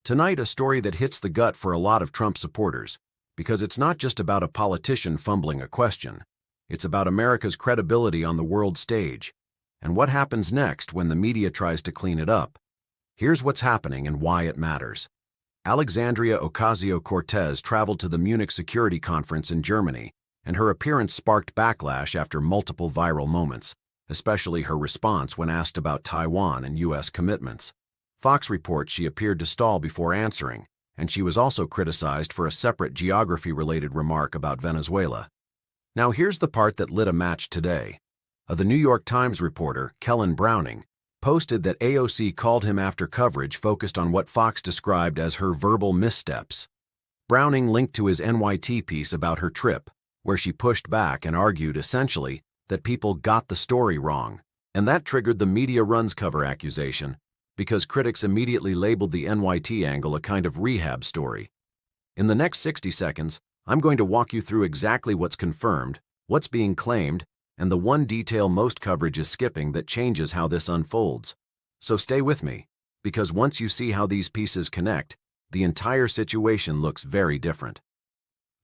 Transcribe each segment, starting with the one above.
Tonight, a story that hits the gut for a lot of Trump supporters, because it's not just about a politician fumbling a question. It's about America's credibility on the world stage, and what happens next when the media tries to clean it up. Here's what's happening and why it matters. Alexandria Ocasio-Cortez traveled to the Munich Security Conference in Germany, and her appearance sparked backlash after multiple viral moments, especially her response when asked about Taiwan and U.S. commitments. Fox reports she appeared to stall before answering, and she was also criticized for a separate geography-related remark about Venezuela. Now here's the part that lit a match today. The New York Times reporter, Kellen Browning, posted that AOC called him after coverage focused on what Fox described as her verbal missteps. Browning linked to his NYT piece about her trip, where she pushed back and argued essentially that people got the story wrong, and that triggered the media runs cover accusation, because critics immediately labeled the NYT angle a kind of rehab story. In the next 60 seconds, I'm going to walk you through exactly what's confirmed, what's being claimed, and the one detail most coverage is skipping that changes how this unfolds. So stay with me, because once you see how these pieces connect, the entire situation looks very different.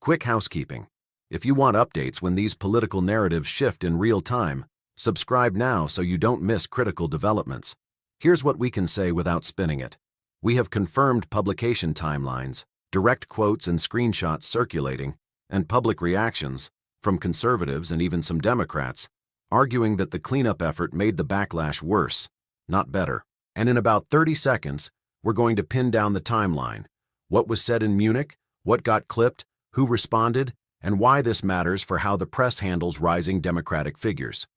Quick housekeeping. If you want updates when these political narratives shift in real time, subscribe now so you don't miss critical developments. Here's what we can say without spinning it. We have confirmed publication timelines, direct quotes and screenshots circulating, and public reactions from conservatives and even some Democrats, arguing that the cleanup effort made the backlash worse, not better. And in about 30 seconds, we're going to pin down the timeline, what was said in Munich, what got clipped, who responded, and why this matters for how the press handles rising Democratic figures.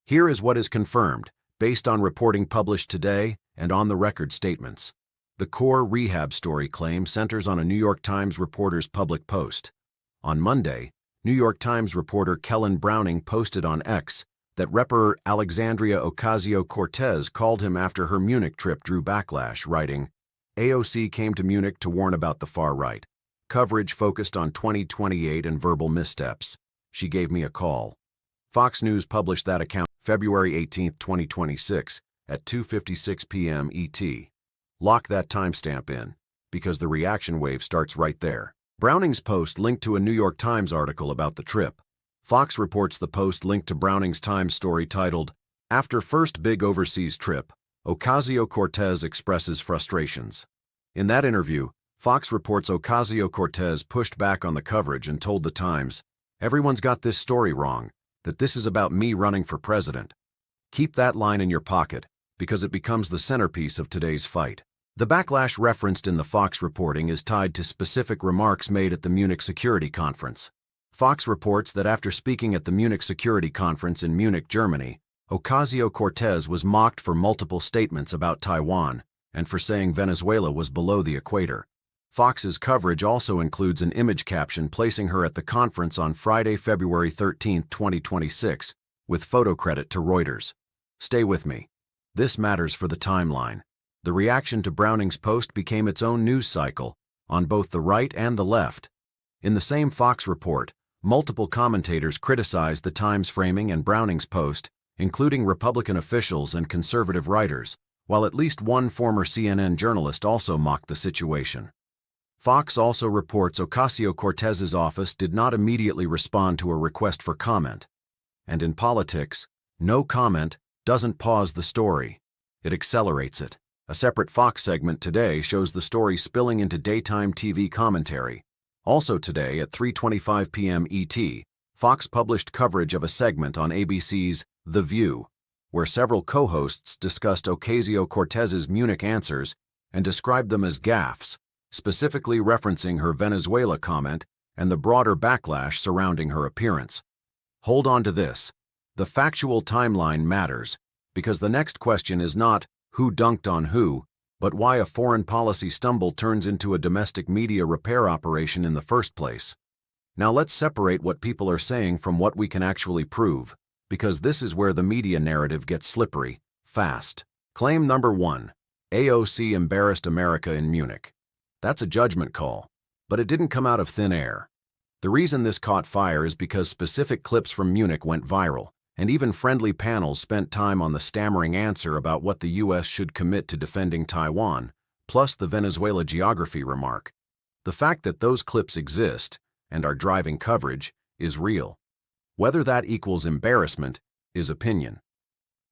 Here is what is confirmed, based on reporting published today and on-the-record statements. The core rehab story claim centers on a New York Times reporter's public post. On Monday, New York Times reporter Kellen Browning posted on X that Reporter Alexandria Ocasio-Cortez called him after her Munich trip drew backlash, writing, "AOC came to Munich to warn about the far right. Coverage focused on 2028 and verbal missteps. She gave me a call." Fox News published that account February 18, 2026, at 2:56 p.m. ET. Lock that timestamp in, because the reaction wave starts right there. Browning's post linked to a New York Times article about the trip. Fox reports the post linked to Browning's Times story titled, "After First Big Overseas Trip, Ocasio-Cortez Expresses Frustrations." In that interview, Fox reports Ocasio-Cortez pushed back on the coverage and told the Times, "Everyone's got this story wrong, that this is about me running for president." Keep that line in your pocket, because it becomes the centerpiece of today's fight. The backlash referenced in the Fox reporting is tied to specific remarks made at the Munich Security Conference. Fox reports that after speaking at the Munich Security Conference in Munich, Germany, Ocasio-Cortez was mocked for multiple statements about Taiwan and for saying Venezuela was below the equator. Fox's coverage also includes an image caption placing her at the conference on Friday, February 13, 2026, with photo credit to Reuters. Stay with me. This matters for the timeline. The reaction to Browning's post became its own news cycle, on both the right and the left. In the same Fox report, multiple commentators criticized the Times framing and Browning's post, including Republican officials and conservative writers, while at least one former CNN journalist also mocked the situation. Fox also reports Ocasio-Cortez's office did not immediately respond to a request for comment. And in politics, no comment doesn't pause the story. It accelerates it. A separate Fox segment today shows the story spilling into daytime TV commentary. Also today at 3:25 p.m. ET, Fox published coverage of a segment on ABC's The View, where several co-hosts discussed Ocasio-Cortez's Munich answers and described them as gaffes, specifically referencing her Venezuela comment and the broader backlash surrounding her appearance. Hold on to this. The factual timeline matters, because the next question is not who dunked on who, but why a foreign policy stumble turns into a domestic media repair operation in the first place. Now let's separate what people are saying from what we can actually prove, because this is where the media narrative gets slippery, fast. Claim number 1. AOC embarrassed America in Munich. That's a judgment call, but it didn't come out of thin air. The reason this caught fire is because specific clips from Munich went viral, and even friendly panels spent time on the stammering answer about what the U.S. should commit to defending Taiwan, plus the Venezuela geography remark. The fact that those clips exist and are driving coverage is real. Whether that equals embarrassment is opinion.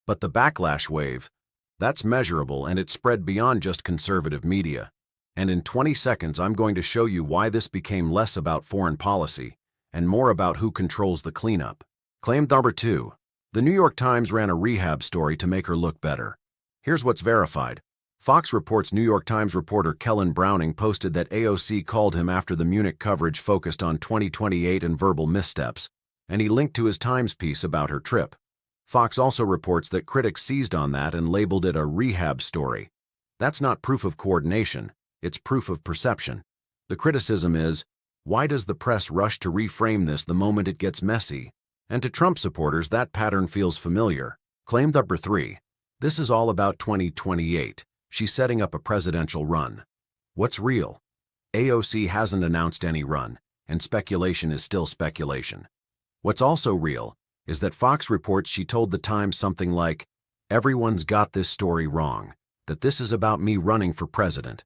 But the backlash wave, that's measurable, and it spread beyond just conservative media. And in 20 seconds, I'm going to show you why this became less about foreign policy and more about who controls the cleanup. Claim number 2. The New York Times ran a rehab story to make her look better. Here's what's verified. Fox reports New York Times reporter Kellen Browning posted that AOC called him after the Munich coverage focused on 2028 and verbal missteps, and he linked to his Times piece about her trip. Fox also reports that critics seized on that and labeled it a rehab story. That's not proof of coordination, it's proof of perception. The criticism is, why does the press rush to reframe this the moment it gets messy? And to Trump supporters, that pattern feels familiar. Claim number 3. This is all about 2028. She's setting up a presidential run. What's real? AOC hasn't announced any run, and speculation is still speculation. What's also real is that Fox reports she told the Times something like, "Everyone's got this story wrong, that this is about me running for president."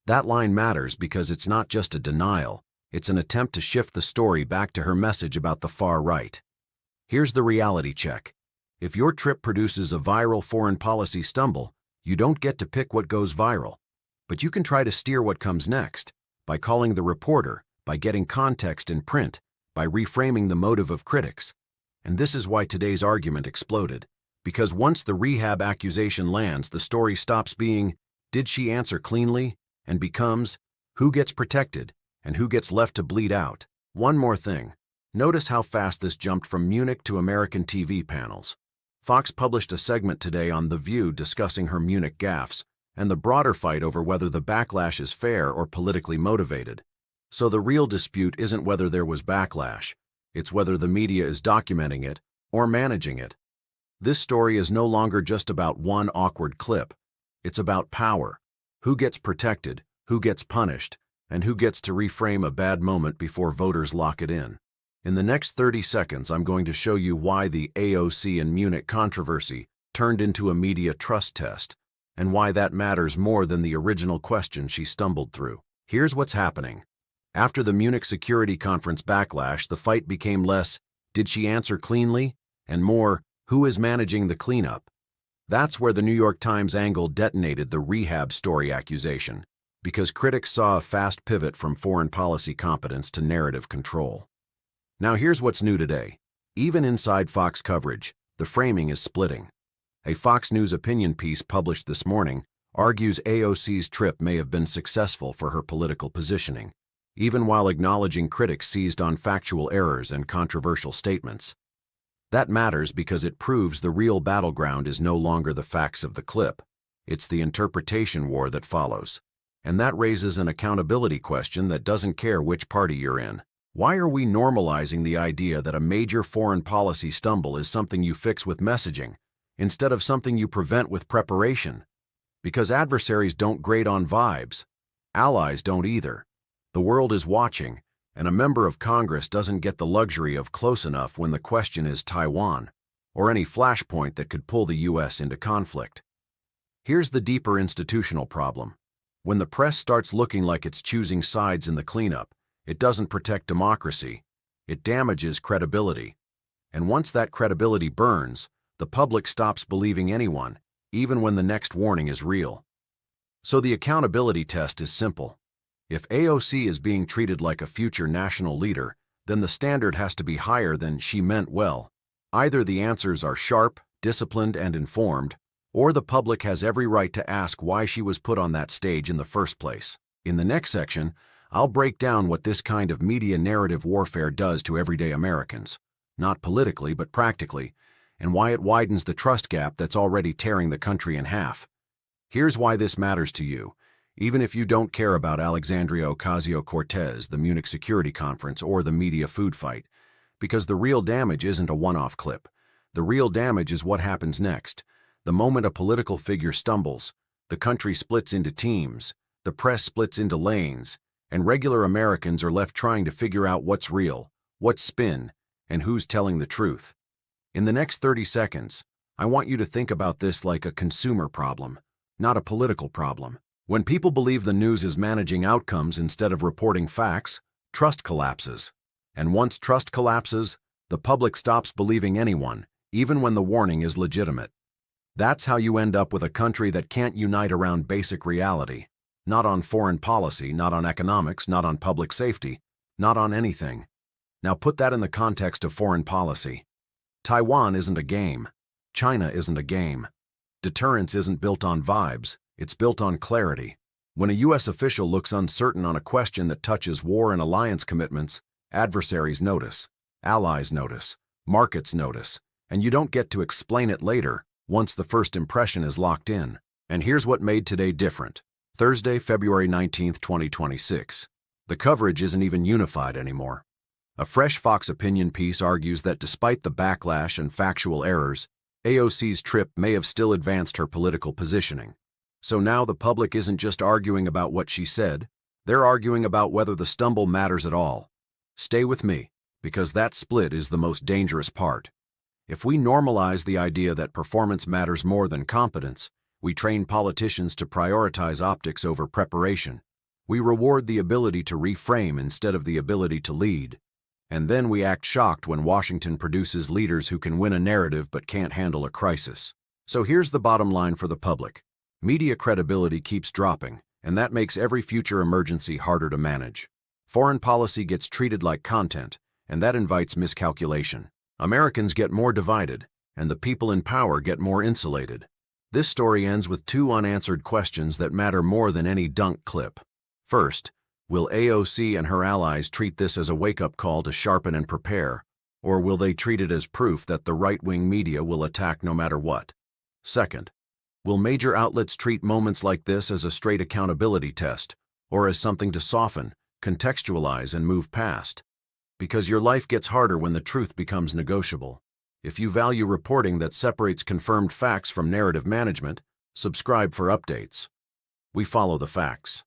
That line matters because it's not just a denial, it's an attempt to shift the story back to her message about the far right. Here's the reality check. If your trip produces a viral foreign policy stumble, you don't get to pick what goes viral. But you can try to steer what comes next, by calling the reporter, by getting context in print, by reframing the motive of critics. And this is why today's argument exploded. Because once the rehab accusation lands, the story stops being, "Did she answer cleanly?" and becomes, "Who gets protected and who gets left to bleed out?" One more thing. Notice how fast this jumped from Munich to American TV panels. Fox published a segment today on The View discussing her Munich gaffes and the broader fight over whether the backlash is fair or politically motivated. So the real dispute isn't whether there was backlash, it's whether the media is documenting it or managing it. This story is no longer just about one awkward clip. It's about power. Who gets protected, who gets punished, and who gets to reframe a bad moment before voters lock it in. In the next 30 seconds, I'm going to show you why the AOC and Munich controversy turned into a media trust test, and why that matters more than the original question she stumbled through. Here's what's happening. After the Munich Security Conference backlash, the fight became less, "Did she answer cleanly?" and more, "Who is managing the cleanup?" That's where the New York Times angle detonated the rehab story accusation, because critics saw a fast pivot from foreign policy competence to narrative control. Now here's what's new today. Even inside Fox coverage, the framing is splitting. A Fox News opinion piece published this morning argues AOC's trip may have been successful for her political positioning, even while acknowledging critics seized on factual errors and controversial statements. That matters because it proves the real battleground is no longer the facts of the clip. It's the interpretation war that follows. And that raises an accountability question that doesn't care which party you're in. Why are we normalizing the idea that a major foreign policy stumble is something you fix with messaging, instead of something you prevent with preparation? Because adversaries don't grade on vibes. Allies don't either. The world is watching, and a member of Congress doesn't get the luxury of close enough when the question is Taiwan, or any flashpoint that could pull the U.S. into conflict. Here's the deeper institutional problem. When the press starts looking like it's choosing sides in the cleanup, it doesn't protect democracy, it damages credibility. And once that credibility burns, the public stops believing anyone, even when the next warning is real. So the accountability test is simple. If AOC is being treated like a future national leader, then the standard has to be higher than "she meant well." Either the answers are sharp, disciplined, and informed, or the public has every right to ask why she was put on that stage in the first place. In the next section, I'll break down what this kind of media narrative warfare does to everyday Americans, not politically but practically, and why it widens the trust gap that's already tearing the country in half. Here's why this matters to you, even if you don't care about Alexandria Ocasio-Cortez, the Munich Security Conference, or the media food fight, because the real damage isn't a one-off clip. The real damage is what happens next. The moment a political figure stumbles, the country splits into teams, the press splits into lanes, and regular Americans are left trying to figure out what's real, what's spin, and who's telling the truth. In the next 30 seconds, I want you to think about this like a consumer problem, not a political problem. When people believe the news is managing outcomes instead of reporting facts, trust collapses. And once trust collapses, the public stops believing anyone, even when the warning is legitimate. That's how you end up with a country that can't unite around basic reality. Not on foreign policy, not on economics, not on public safety, not on anything. Now put that in the context of foreign policy. Taiwan isn't a game. China isn't a game. Deterrence isn't built on vibes, it's built on clarity. When a U.S. official looks uncertain on a question that touches war and alliance commitments, adversaries notice, allies notice, markets notice, and you don't get to explain it later once the first impression is locked in. And here's what made today different. Thursday, February 19, 2026. The coverage isn't even unified anymore. A fresh Fox opinion piece argues that despite the backlash and factual errors, AOC's trip may have still advanced her political positioning. So now the public isn't just arguing about what she said, they're arguing about whether the stumble matters at all. Stay with me, because that split is the most dangerous part. If we normalize the idea that performance matters more than competence, we train politicians to prioritize optics over preparation. We reward the ability to reframe instead of the ability to lead. And then we act shocked when Washington produces leaders who can win a narrative but can't handle a crisis. So here's the bottom line for the public. Media credibility keeps dropping, and that makes every future emergency harder to manage. Foreign policy gets treated like content, and that invites miscalculation. Americans get more divided, and the people in power get more insulated. This story ends with two unanswered questions that matter more than any dunk clip. First, will AOC and her allies treat this as a wake-up call to sharpen and prepare, or will they treat it as proof that the right-wing media will attack no matter what? Second, will major outlets treat moments like this as a straight accountability test, or as something to soften, contextualize, and move past? Because your life gets harder when the truth becomes negotiable. If you value reporting that separates confirmed facts from narrative management, subscribe for updates. We follow the facts.